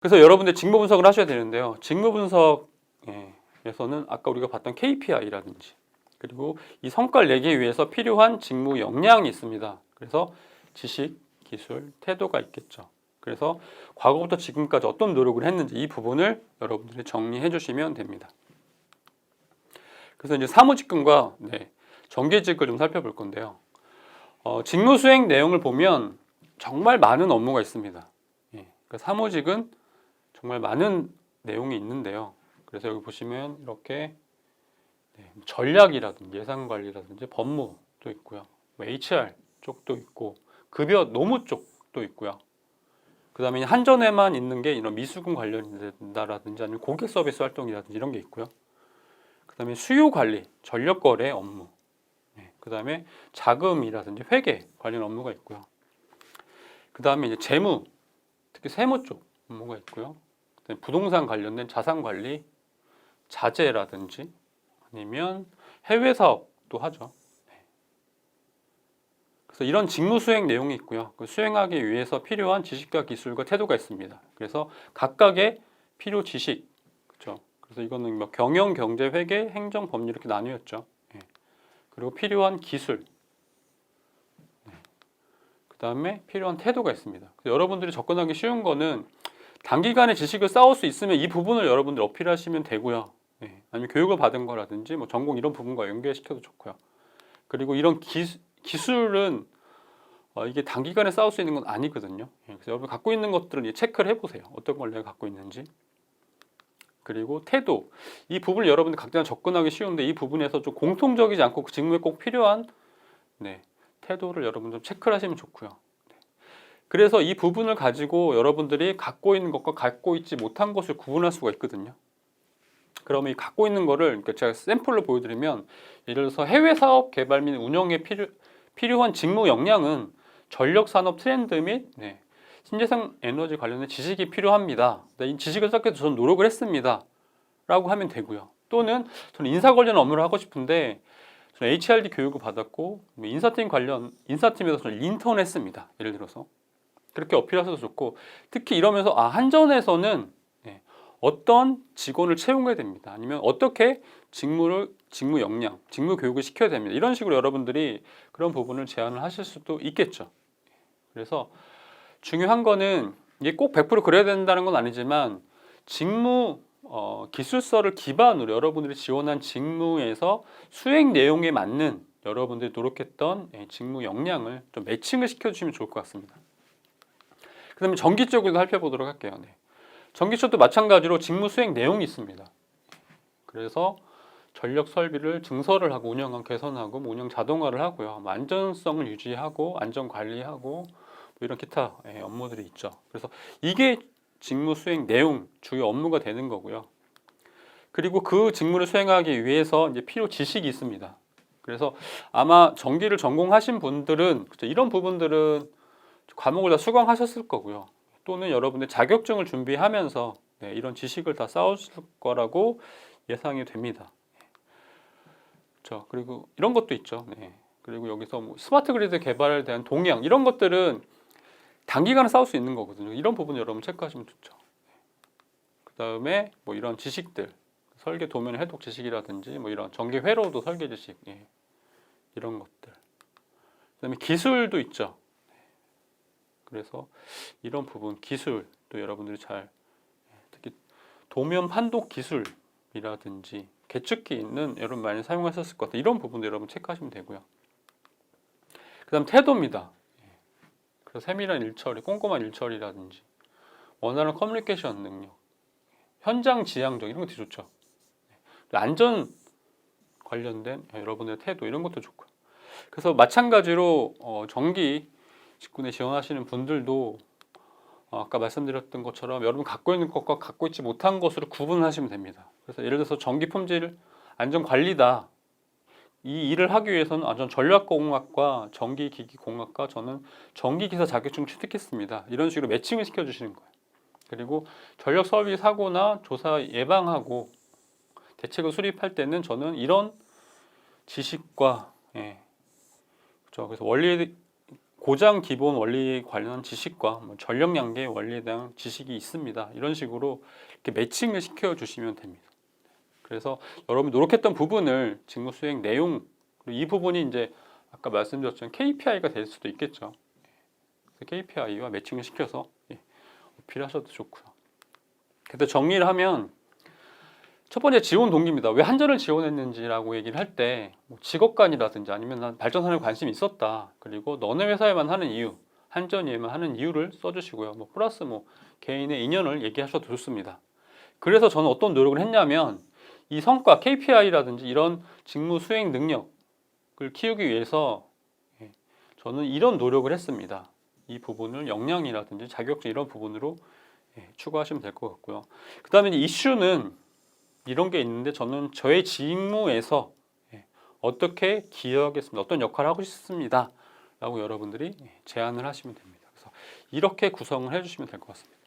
그래서 여러분들 직무 분석을 하셔야 되는데요. 직무 분석에서는 아까 우리가 봤던 KPI라든지 그리고 이 성과를 내기 위해서 필요한 직무 역량이 있습니다. 그래서 지식, 기술, 태도가 있겠죠. 그래서 과거부터 지금까지 어떤 노력을 했는지 이 부분을 여러분들이 정리해 주시면 됩니다. 그래서 이제 사무직군과 정규직을 좀 살펴볼 건데요. 직무 수행 내용을 보면 정말 많은 업무가 있습니다. 그러니까 사무직은 정말 많은 내용이 있는데요. 그래서 여기 보시면 이렇게 전략이라든지 예산관리라든지 법무도 있고요. HR 쪽도 있고 급여 노무 쪽도 있고요. 그 다음에 한전에만 있는 게 이런 미수금 관련된다라든지 아니면 고객 서비스 활동이라든지 이런 게 있고요. 그 다음에 수요 관리, 전력 거래 업무, 그 다음에 자금이라든지 회계 관련 업무가 있고요. 그 다음에 이제 재무, 특히 세무 쪽 업무가 있고요. 그다음에 부동산 관련된 자산 관리, 자재라든지 아니면 해외 사업도 하죠. 그래서 이런 직무 수행 내용이 있고요. 그 수행하기 위해서 필요한 지식과 기술과 태도가 있습니다. 그래서 각각의 필요 지식, 그렇죠. 그래서 이거는 뭐 경영, 경제, 회계, 행정, 법률 이렇게 나뉘었죠. 그리고 필요한 기술, 그 다음에 필요한 태도가 있습니다. 여러분들이 접근하기 쉬운 거는 단기간에 지식을 쌓을 수 있으면 이 부분을 여러분들 어필하시면 되고요. 아니면 교육을 받은 거라든지 뭐 전공 이런 부분과 연계시켜도 좋고요. 그리고 이런 기술은 이게 단기간에 쌓을 수 있는 건 아니거든요. 그래서 여러분 갖고 있는 것들은 체크를 해보세요. 어떤 걸 내가 갖고 있는지. 그리고 태도, 이 부분을 여러분들 각자 접근하기 쉬운데 이 부분에서 좀 공통적이지 않고 그 직무에 꼭 필요한 태도를 여러분 좀 체크를 하시면 좋고요. 그래서 이 부분을 가지고 여러분들이 갖고 있는 것과 갖고 있지 못한 것을 구분할 수가 있거든요. 그러면 이 갖고 있는 거를 그러니까 제가 샘플로 보여드리면 예를 들어서 해외 사업 개발 및 운영에 필요한 직무 역량은 전력 산업 트렌드 및 신재생 에너지 관련된 지식이 필요합니다. 이 지식을 쌓기 위해서 저는 노력을 했습니다. 라고 하면 되고요. 또는 저는 인사 관련 업무를 하고 싶은데 저는 HRD 교육을 받았고 인사팀에서 저는 인턴을 했습니다. 예를 들어서 그렇게 어필하셔도 좋고 특히 이러면서 한전에서는 어떤 직원을 채용해야 됩니다. 아니면 어떻게 직무 역량, 직무 교육을 시켜야 됩니다. 이런 식으로 여러분들이 그런 부분을 제안을 하실 수도 있겠죠. 그래서 중요한 거는 이게 꼭 100% 그래야 된다는 건 아니지만 직무 기술서를 기반으로 여러분들이 지원한 직무에서 수행 내용에 맞는 여러분들이 노력했던 직무 역량을 좀 매칭을 시켜주시면 좋을 것 같습니다. 그 다음에 전기 쪽으로 살펴보도록 할게요. 전기 쪽도 마찬가지로 직무 수행 내용이 있습니다. 그래서 전력 설비를 증설을 하고 운영하고 개선하고 운영 자동화를 하고요. 안전성을 유지하고 안전 관리하고 이런 기타 업무들이 있죠. 그래서 이게 직무 수행 내용 주요 업무가 되는 거고요. 그리고 그 직무를 수행하기 위해서 이제 필요 지식이 있습니다. 그래서 아마 전기를 전공하신 분들은 이런 부분들은 과목을 다 수강하셨을 거고요. 또는 여러분들 자격증을 준비하면서 이런 지식을 다 쌓으실 거라고 예상이 됩니다. 그렇죠. 그리고 이런 것도 있죠. 그리고 여기서 뭐 스마트 그리드 개발에 대한 동향 이런 것들은 단기간에 쌓을 수 있는 거거든요. 이런 부분 여러분 체크하시면 좋죠. 그 다음에 뭐 이런 지식들, 설계 도면 해독 지식이라든지 뭐 이런 전기 회로도 설계 지식 이런 것들. 그 다음에 기술도 있죠. 그래서 이런 부분 기술도 여러분들이 특히 도면 판독 기술이라든지 계측기 있는 여러분 많이 사용하셨을 것 같아요. 이런 부분도 여러분 체크하시면 되고요. 그 다음 태도입니다. 그래서 세밀한 일처리, 꼼꼼한 일처리라든지 원활한 커뮤니케이션 능력, 현장 지향적 이런 것도 좋죠. 안전 관련된 여러분의 태도 이런 것도 좋고요. 그래서 마찬가지로 전기 직군에 지원하시는 분들도 아까 말씀드렸던 것처럼 여러분 갖고 있는 것과 갖고 있지 못한 것으로 구분하시면 됩니다. 그래서 예를 들어서 전기 품질 안전 관리다. 이 일을 하기 위해서는 전 전력공학과 전기기기공학과 저는 전기기사 자격증 취득했습니다. 이런 식으로 매칭을 시켜주시는 거예요. 그리고 전력 설비 사고나 조사 예방하고 대책을 수립할 때는 저는 이런 지식과 그렇죠. 그래서 원리 고장 기본 원리 관련 지식과 뭐 전력 양계 원리에 대한 지식이 있습니다. 이런 식으로 이렇게 매칭을 시켜 주시면 됩니다. 그래서 여러분이 노력했던 부분을 직무 수행 내용, 그리고 이 부분이 이제 아까 말씀드렸던 KPI가 될 수도 있겠죠. KPI와 매칭을 시켜서 어필하셔도 좋고요. 근데 정리를 하면 첫 번째 지원 동기입니다. 왜 한전을 지원했는지라고 얘기를 할 때 직업관이라든지 아니면 난 발전산업에 관심이 있었다. 그리고 너네 회사에만 하는 이유, 한전에만 하는 이유를 써주시고요. 뭐 플러스 뭐 개인의 인연을 얘기하셔도 좋습니다. 그래서 저는 어떤 노력을 했냐면 이 성과 KPI라든지 이런 직무 수행 능력을 키우기 위해서 저는 이런 노력을 했습니다. 이 부분을 역량이라든지 자격증 이런 부분으로 추가하시면 될 것 같고요. 그 다음에 이슈는 이런 게 있는데 저는 저의 직무에서 어떻게 기여하겠습니다. 어떤 역할을 하고 싶습니다. 라고 여러분들이 제안을 하시면 됩니다. 그래서 이렇게 구성을 해주시면 될 것 같습니다.